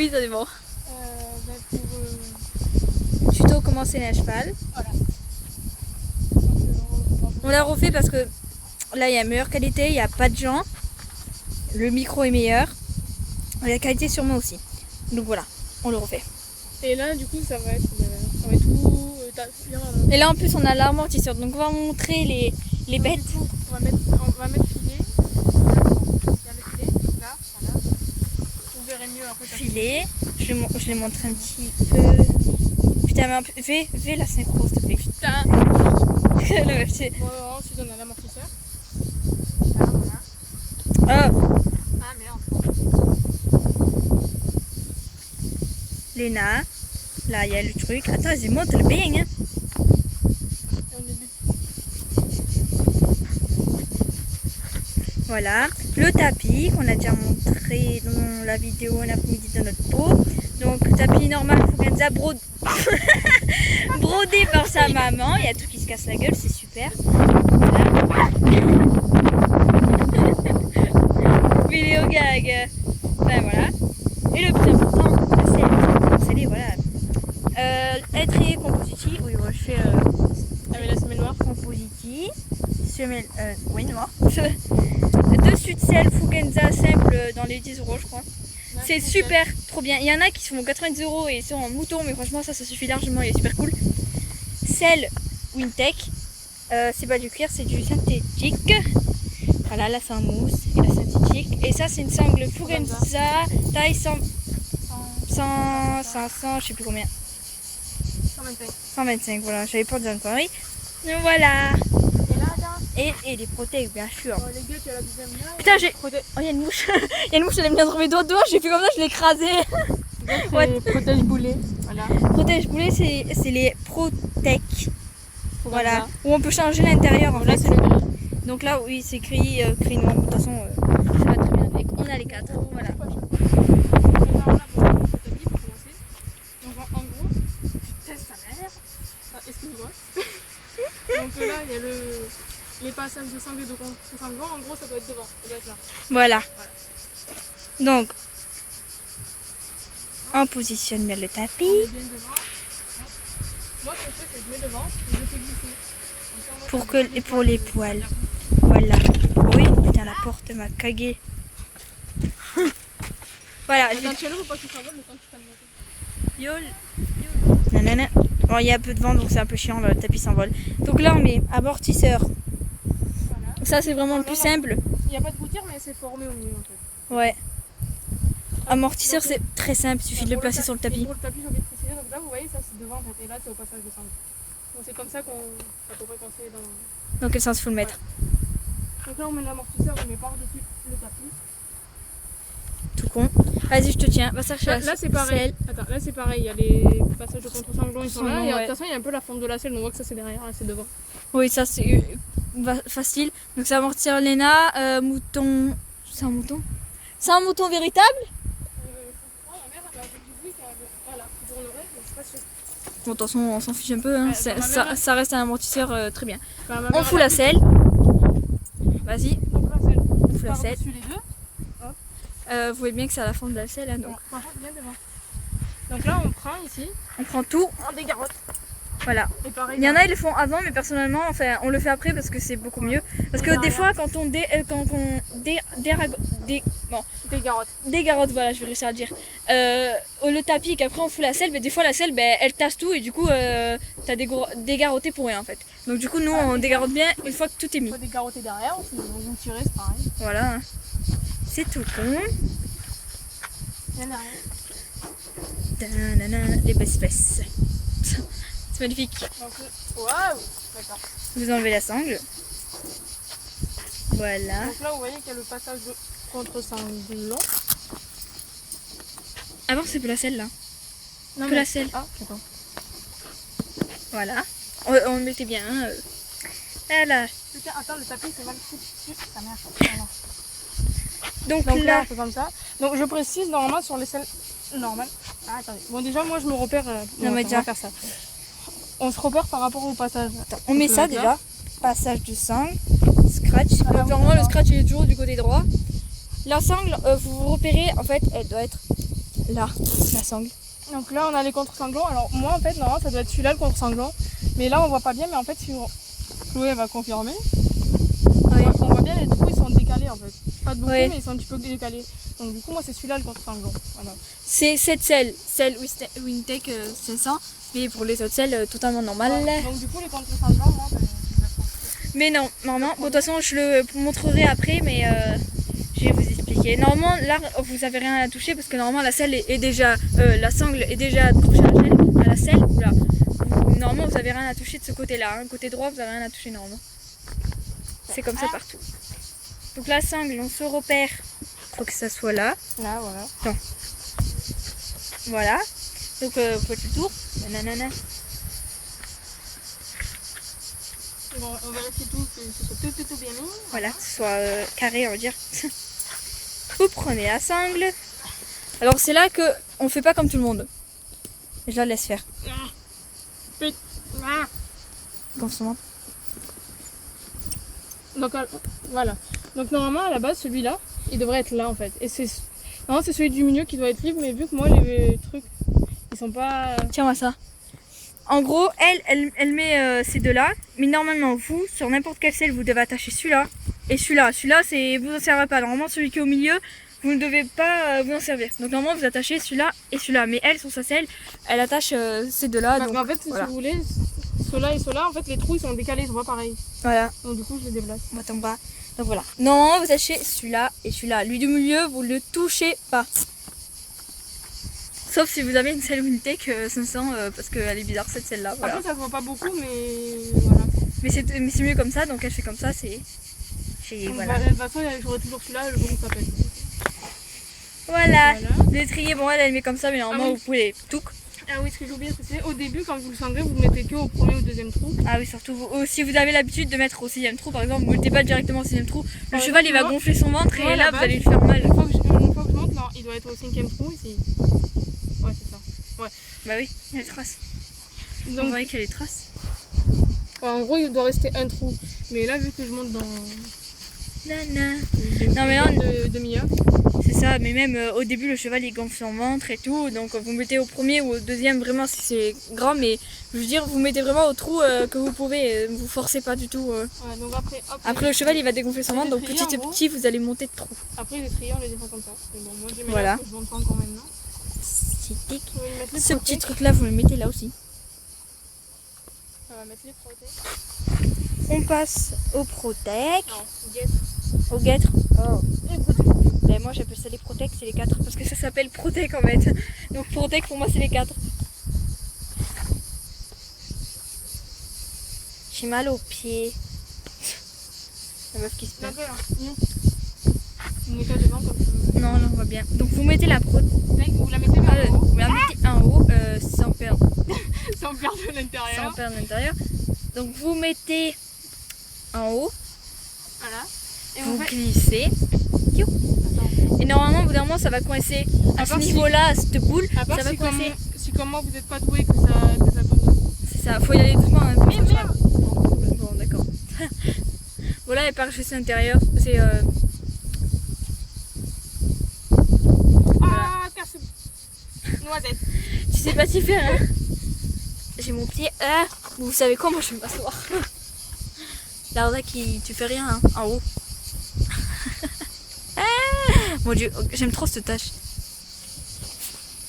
Oui, ça dépend. Pour Tuto comment saigner un cheval. voilà. On l'a refait parce que là il y a meilleure qualité, il n'y a pas de gens. Le micro est meilleur. Et la qualité sûrement aussi. Donc voilà, on le refait. Et là du coup ça va être tout. Et là en plus on a l'amortisseur. Donc on va montrer les bêtes. Du coup, on va mettre filet. Il y a le filet, là, voilà. Vous verrez mieux après. Filet. Je les montre un petit peu. Putain, mais un peu. V la synchro s'il te plaît. Putain. La meuf, c'est. Bon, ensuite on a l'amortisseur. Là, voilà. Oh, Ah merde. Léna. Là il y a le truc. Attends, ils montent le bien. Hein. Et au début. Voilà. Le tapis qu'on a déjà montré dans la vidéo en après-midi de notre peau. Donc tapis normal Fugenza brodé par sa maman. Il y a tout qui se casse la gueule, c'est super. Voilà. Vidéo gag. Ben voilà. Et le plus important, c'est les voilà. Étrier compositi. Oui, ouais, je fais Avec la semelle noire. compositi. Semelle, oui, noir. Dessus de sel Fugenza simple dans les 10 €, je crois. C'est super, trop bien. Il y en a qui se font 90 € et ils sont en mouton, mais franchement ça suffit largement, il est super cool. Sel Wintech, c'est pas du cuir, c'est du synthétique. Voilà, là c'est un mousse et la synthétique. Et ça c'est une sangle Fugenza, taille 500, je sais plus combien. 125. 125, voilà, j'avais pas de conneries. Donc voilà. Et là, attends. Et des protèges, bien sûr. Les gars, tu as la deuxième là. Putain, j'ai. Oh, il y a une mouche. Il y a une mouche, elle aime bien trouver doigts de doigts. J'ai fait comme ça, je l'ai écrasée. C'est protège boulet. Voilà. Protège boulet, c'est les Protec. Voilà. Où on peut changer l'intérieur en Là, fait. c'est le gris. Donc là, oui, c'est écrit noir. De toute façon, c'est pas très bien. Et on a les 4. Voilà. Donc en gros, tu testes ta mère. Ah, excuse-moi. Donc là, il y a les passages de sangle et de contre-sanglant. En gros, ça doit être devant. Ça doit être là. Voilà. Donc, on positionne bien le tapis. On est bien devant. Moi, ce que je fais, c'est que je mets devant et je fais glisser. Comme ça, Pour les poils. Voilà. Oui, putain, la porte m'a cagué. Voilà. Attends, tu es là, faut pas qu'il s'envole le temps que tu prennes la tête. Yol. Nanana. Bon, il y a un peu de vent donc c'est un peu chiant, le tapis s'envole. Donc là on met amortisseur. Voilà. Ça c'est vraiment le plus simple. Il n'y a pas de gouttière, mais c'est formé au milieu en fait. Ouais. Amortisseur c'est très simple, il suffit de le placer sur le tapis. Pour le tapis, j'ai envie de préciser. Donc là, vous voyez, ça c'est devant en fait. Et là, c'est au passage de sangle. Donc c'est comme ça à peu près qu'on fait dans. Dans quel sens il faut le mettre? Donc là, on met l'amortisseur, on met par-dessus le tapis. Tout con. Vas-y, je te tiens. Va chercher Là, c'est pareil. Attends, là c'est pareil. Il y a les passages de contre-sanglant, ils sont là. Et de toute façon, il y a un peu la forme de la selle. On voit que ça c'est derrière, là c'est devant. Oui, ça c'est facile. Donc c'est amortisseur Léna, mouton. C'est un mouton? C'est un mouton véritable? Bon, de toute façon, on s'en fiche un peu. Hein. Ça reste un amortisseur très bien. On fout la selle. Vas-y. Donc là, c'est On fout la selle. par-dessus les deux. Vous voyez bien que c'est à la forme de la selle. Hein, donc. Bien devant. Donc là, on prend ici. On prend tout. On dégarotte. Voilà. Et pareil. Il y en a, ils le font avant, mais personnellement, enfin, on le fait après parce que c'est beaucoup mieux. Parce que des fois, quand on dégarotte, voilà, je vais réussir à le dire, le tapis et qu'après on fout la selle, mais des fois la selle, elle tasse tout et du coup, t'as dégarrotté pour rien en fait. Donc du coup, nous, on dégarotte bien une fois que tout est mis. Il faut dégarotter derrière, sinon vous tirez, c'est pareil. Voilà. C'est tout con. Il y en a rien. Ta-na-na, les best fesses. C'est magnifique. Donc, waouh! D'accord. Vous enlevez la sangle. Voilà. Donc là, vous voyez qu'il y a le passage de contre-sanglant. Avant, c'est plus la selle là. Non, Que la selle. Ah, attends. Voilà. On le mettait bien. Hein. Voilà. Putain, attends, le tapis c'est mal foutu. Ça merde. Voilà. Donc Donc là, là, on fait comme ça. Donc je précise, normalement, sur les selles normales. Ah, attendez. Bon, déjà, moi, je me repère. Non, mais on déjà. va faire ça. On se repère par rapport au passage. attends, on met ça déjà. Passage de sangle. Scratch. Normalement, le scratch il est toujours du côté droit. La sangle, vous vous repérez, en fait, elle doit être là, la sangle. Donc là, on a les contre-sanglants. Alors moi, en fait, normalement, ça doit être celui-là le contre-sanglant. Mais là, on voit pas bien. Mais en fait, si Chloé elle va confirmer, Oui. on voit bien les trous, ils sont décalés en fait. Pas de beaucoup, Oui. mais ils sont un petit peu décalés. Donc du coup, moi, c'est celui-là le contre-sanglant. Voilà. C'est cette selle Wintech 500, mais pour les autres selles, totalement normal. Ouais. Donc du coup, les contre-sanglants, moi, ben, je vais prendre. Mais non, normalement, bon, de toute façon, je le montrerai après, mais je vais vous expliquer. Normalement, là, vous avez rien à toucher parce que normalement, la selle est déjà, la sangle est déjà accrochée à la selle. Là. Normalement, vous avez rien à toucher de ce côté-là. Hein. Côté droit, vous avez rien à toucher normalement. C'est comme ça partout. Donc la sangle, on se repère. Faut que ça soit là. Là, voilà. Voilà. Donc, vous faites le tour. Nanana. Bon, on vérifie tout, que ce soit tout bien mis. Voilà, que ce soit carré, on va dire. Vous prenez la sangle. Alors c'est là que on fait pas comme tout le monde. Je la laisse faire. Gonflement. Donc voilà. Donc normalement à la base celui-là, il devrait être là en fait. Et c'est normalement c'est celui du milieu qui doit être libre, mais vu que moi les trucs ils sont pas. Tiens-moi ça. En gros, elle met ces deux-là, mais normalement vous, sur n'importe quelle selle, vous devez attacher celui-là et celui-là. Celui-là, c'est vous en servez pas. Normalement, celui qui est au milieu, vous ne devez pas vous en servir. Donc normalement, vous attachez celui-là et celui-là. Mais elle, sur sa selle, elle attache ces deux-là. Parce Donc qu'en fait, voilà. si vous voulez, ceux-là et ceux-là, en fait les trous ils sont décalés, ils sont pas pareils. Voilà. Donc du coup je les déplace. On attend pas. Donc voilà. Normalement, vous attachez celui-là et celui-là. Lui du milieu, vous le touchez pas. Sauf si vous avez une selle Wintech 500 parce qu'elle est bizarre cette selle-là. Voilà. Après ça se voit pas beaucoup, mais voilà. Mais c'est mieux comme ça, donc elle fait comme ça, c'est. Donc, Voilà. de toute façon, j'aurai toujours celui-là le jour où ça pète. Voilà. Voilà. L'étrier, bon, elle met comme ça, mais normalement, Ah oui. vous pouvez tout. Ah oui, ce que j'ai oublié, c'est au début, quand vous le sangrez, vous le mettez que au premier ou au deuxième trou. Ah oui, surtout vous. Si vous avez l'habitude de mettre au 6ème trou, par exemple, vous ne mettez pas directement au 6ème trou, le Par cheval il va exemple, gonfler son ventre moi, et à là la vous base, allez lui faire mal. Une fois que je monte, non, il doit être au 5ème trou ici. Ouais, c'est ça. Bah oui, il y a les traces. Vous Donc, voyez qu'il y a les traces. en gros, il doit rester un trou. Mais là, vu que je monte dans Nana. non, mais là, demi-heure, C'est ça, mais même au début le cheval il gonfle son ventre et tout, donc vous mettez au premier ou au deuxième vraiment si c'est grand, mais je veux dire vous mettez vraiment au trou que vous pouvez, vous forcez pas du tout. ouais, donc après, hop, Après le cheval il va dégonfler son ventre, donc Les petit à triers, en petit vous allez monter de trou. après les triers, on les défend comme ça. Mais bon, moi j'ai mes Voilà. là, je monte pas encore maintenant. C'est On va mettre les Ce petit protèges. truc là vous le mettez là aussi. On va mettre les protèges. On passe au protec, Non, guette. au guêtre. Oh. Les protèges. Ben, moi j'appelle ça les protec, c'est les 4 parce que ça s'appelle protec en fait. Donc protec pour moi c'est les 4. J'ai mal aux pieds. La meuf qui se plaint. Donc voilà. Vous mettez devant comme ça. Non, on voit bien. Donc vous mettez la protec. Vous la mettez vers le haut, Vous la mettez en haut sans perdre sans perdre l'intérieur. l'intérieur. Donc vous mettez en haut, Voilà. Et vous vous faites. glissez. Attends. Et normalement, au bout d'un moment, ça va coincer à À ce part si- niveau-là, à cette boule. À part Ça va si, coincer. si comme moi vous n'êtes pas doué que ça tombe. C'est ça, faut y aller doucement. Hein, Mais merde. Bon, d'accord. Voilà, et par chaussée intérieure, c'est. Ah, casse. Noisette. Tu sais pas t'y faire, hein. J'ai mon pied. Ah, vous savez quoi, moi je vais m'asseoir. Là, tu fais rien, hein, en haut. Ah, mon dieu, j'aime trop cette tâche.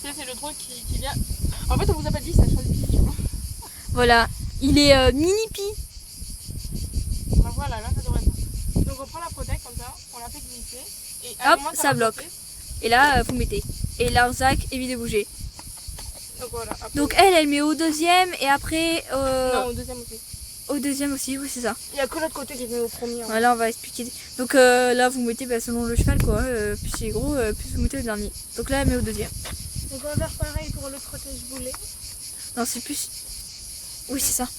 Ça, c'est le truc qui vient. En fait, on vous a pas dit, ça change de pigeon. Voilà, il est mini-pi. Bah voilà, là ça devrait être. Donc on prend la protège comme ça, on la fait glisser. Et à un Hop, moment, ça va bloque. sauter. Et là, vous mettez. Et l'arzac évite de bouger. Donc voilà. Après, Donc elle met au deuxième et après non, au deuxième aussi. au deuxième aussi, oui c'est ça. Il n'y a que l'autre côté qui est au premier. Hein. Voilà, on va expliquer. Donc là vous mettez selon le cheval quoi, plus c'est gros, plus vous mettez le dernier. Donc là elle met au deuxième. Donc on va faire pareil pour le protège boulet. Non c'est plus... Oui c'est ça.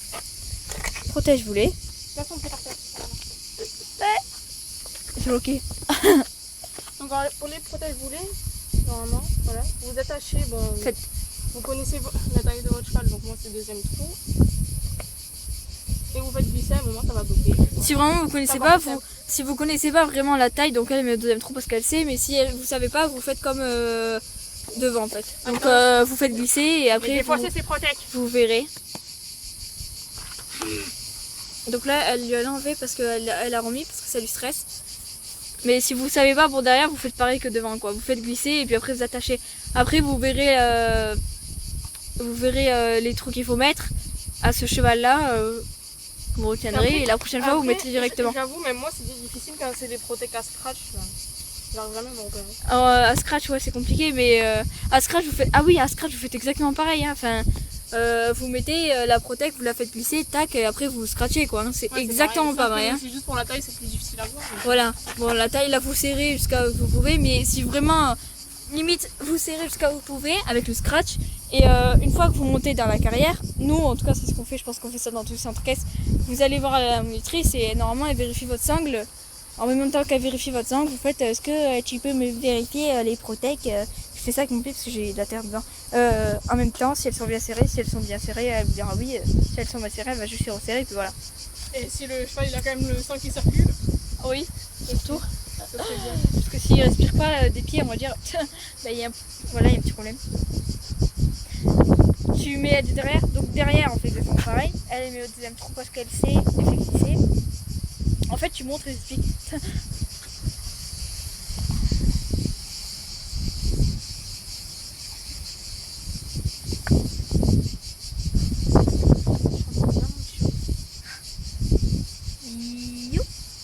Protège boulet. Là, on fait par terre. J'ai bloqué. Donc pour les protèges boulets, normalement, voilà, vous attachez, bon, Faites. vous connaissez la taille de votre cheval, donc moi c'est le deuxième trou. Et vous faites glisser, à un moment ça va bloquer. Si vraiment vous connaissez Ça pas, va, si vous connaissez pas vraiment la taille, donc elle met au deuxième trou parce qu'elle sait, mais si vous savez pas, vous faites comme devant en fait. Donc Attends. vous faites glisser et Et après des fois vous, c'est protect. vous verrez. Donc là elle lui a enlevé parce qu'elle a remis parce que ça lui stresse. Mais si vous savez pas pour derrière, vous faites pareil que devant quoi. Vous faites glisser et puis après vous attachez. Après vous verrez les trous qu'il faut mettre à ce cheval là. Vous retiendrez Après- et la prochaine fois vous Après, mettez directement. J'avoue, même moi c'est difficile quand c'est des protect à scratch. J'arrive jamais à me reconnaître. Alors, à Scratch ouais c'est compliqué mais à Scratch vous faites. Ah oui à Scratch vous faites exactement pareil hein. Enfin vous mettez la protect, vous la faites glisser, tac et après vous scratchez quoi. Hein. C'est Ouais, exactement pareil. Hein. C'est juste pour la taille, c'est plus difficile à voir. Mais... Voilà, bon la taille là vous serrez jusqu'à où vous pouvez, mais si vraiment limite vous serrez jusqu'à où vous pouvez avec le scratch et une fois que vous montez dans la carrière, nous en tout cas c'est ce qu'on fait, je pense qu'on fait ça dans tous les centres caisses, vous allez voir la monitrice et normalement elle vérifie votre sangle. En même temps qu'elle vérifie votre sangle, vous faites est-ce que tu peux me vérifier les protects je fais ça avec mon pied parce que j'ai de la terre dedans. En même temps, si elles sont bien serrées, elle vous dira oui. Si elles sont mal serrées, elle va juste les resserrer et puis voilà. Et si le cheval il a quand même le sang qui circule, Oui, autour. ça serait bien. Parce que s'il respire pas des pieds, on va dire, bah, il y a un petit problème. Tu mets derrière, donc derrière on fait exactement pareil. Elle met au deuxième trou parce qu'elle sait, elle fait glisser. En fait, tu montres et expliques.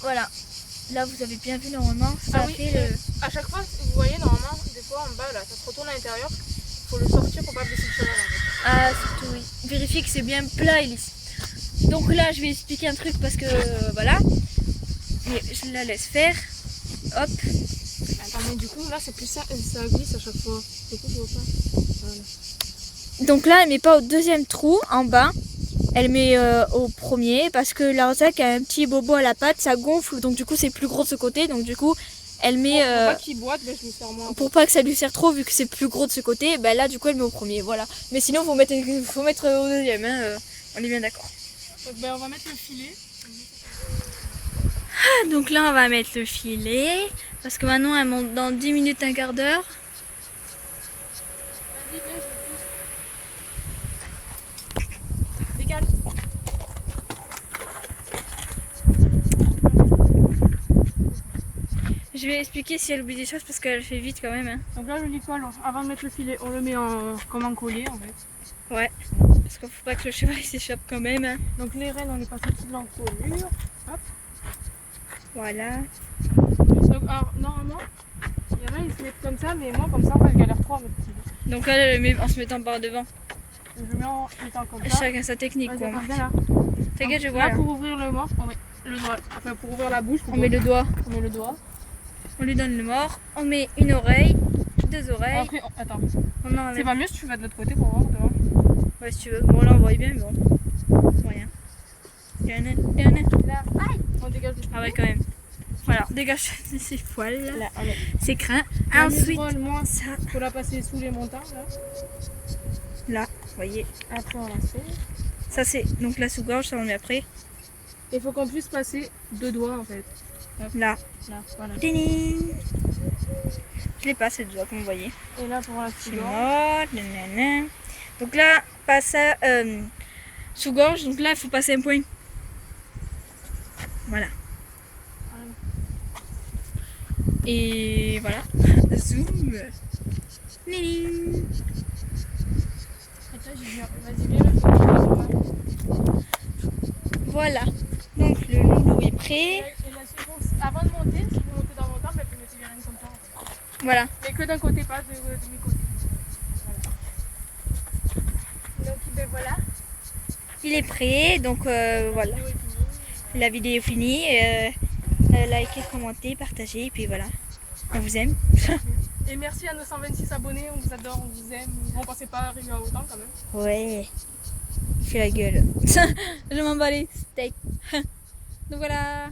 Voilà. Là, vous avez bien vu normalement, ça Ah oui, fait le. à chaque fois, vous voyez normalement, des fois en bas là, ça se retourne à l'intérieur. Il faut le sortir pour pas blesser le cheval. En fait. Ah, surtout oui. Vérifiez que c'est bien plat et lisse. Donc là, je vais expliquer un truc parce que voilà. Mais je la laisse faire. Hop. Attends, mais du coup, là, c'est plus ça glisse à chaque fois. Du coup, je vois pas. Voilà. Donc là, elle met pas au deuxième trou en bas. Elle met au premier parce que l'arzac a un petit bobo à la patte, ça gonfle. Donc du coup, c'est plus gros de ce côté. Donc du coup, elle met. Pour pas qu'il boite, ben, je lui sers moins. Pour pas que ça lui serre trop, vu que c'est plus gros de ce côté, ben là, du coup, elle met au premier. Voilà. Mais sinon, faut mettre au deuxième. Hein, on est bien d'accord. Donc, ben, on va mettre le filet. Donc là, on va mettre le filet. Parce que maintenant, elle monte dans 10 minutes, un quart d'heure. Vas-y, viens, je pousse. Décale. Je vais expliquer si elle oublie des choses parce qu'elle fait vite quand même. Hein. Donc là, le licol, avant de mettre le filet, on le met comme en collier en fait. Ouais. Parce qu'il faut pas que le cheval s'échappe quand même. Hein. Donc les rênes, on les passe au-dessus de l'encolure. Hop. Voilà. Donc alors, normalement, il y en a ils se mettent comme ça, mais moi comme ça, en fait, je galère trop à mettre le filet. Donc elle le met en se mettant par devant. Je mets en mettant comme ça. Chacun sa technique Vas-y, quoi. attends, viens là. T'inquiète, je Donc, vois. là, Là. pour ouvrir le mort, on met le doigt. Enfin, pour ouvrir la bouche, On met le doigt. on met le doigt. On lui donne le mort. On met une oreille, deux oreilles. Après, attends. On enlève. C'est pas mieux si tu vas de l'autre côté pour voir devant. Ouais, si tu veux. Bon, là on voit bien, mais bon. Rien. Là, aïe, on dégage le filet. Ah ouais, quand même. Voilà, dégage ses poils, Là, allez. ses crins. La Ensuite, musrole, moins, ça, faut la passer sous les montants là. là, vous voyez. Après, on la fait. Ça, c'est donc la sous-gorge, ça on met après. Il faut qu'on puisse passer deux doigts en fait. Là. Là, voilà. Ding. Je l'ai pas, cette doigt, comme vous voyez. Et là, pour la C'est sous-gorge. mort. Nanana. Donc là, passe à sous-gorge. Donc là, il faut passer un point. Voilà. Et voilà. Zoom. Ding. Attends, vas-y, viens. Voilà. Donc le loulou est prêt. Et la seconde, avant de monter, si vous montez dans mon temple, vous mettez les rênes comme ça. En fait. Voilà. Mais que d'un côté, pas de mes côtés. Donc ben, voilà. Il est prêt. Donc voilà. La vidéo est finie. Likez, commentez, partagez. Et puis voilà. On vous aime. Et merci à nos 126 abonnés, on vous adore, on vous aime. On pensait pas arriver à autant quand même. Ouais. Il fait la gueule. Je m'en bats les steaks. Donc voilà.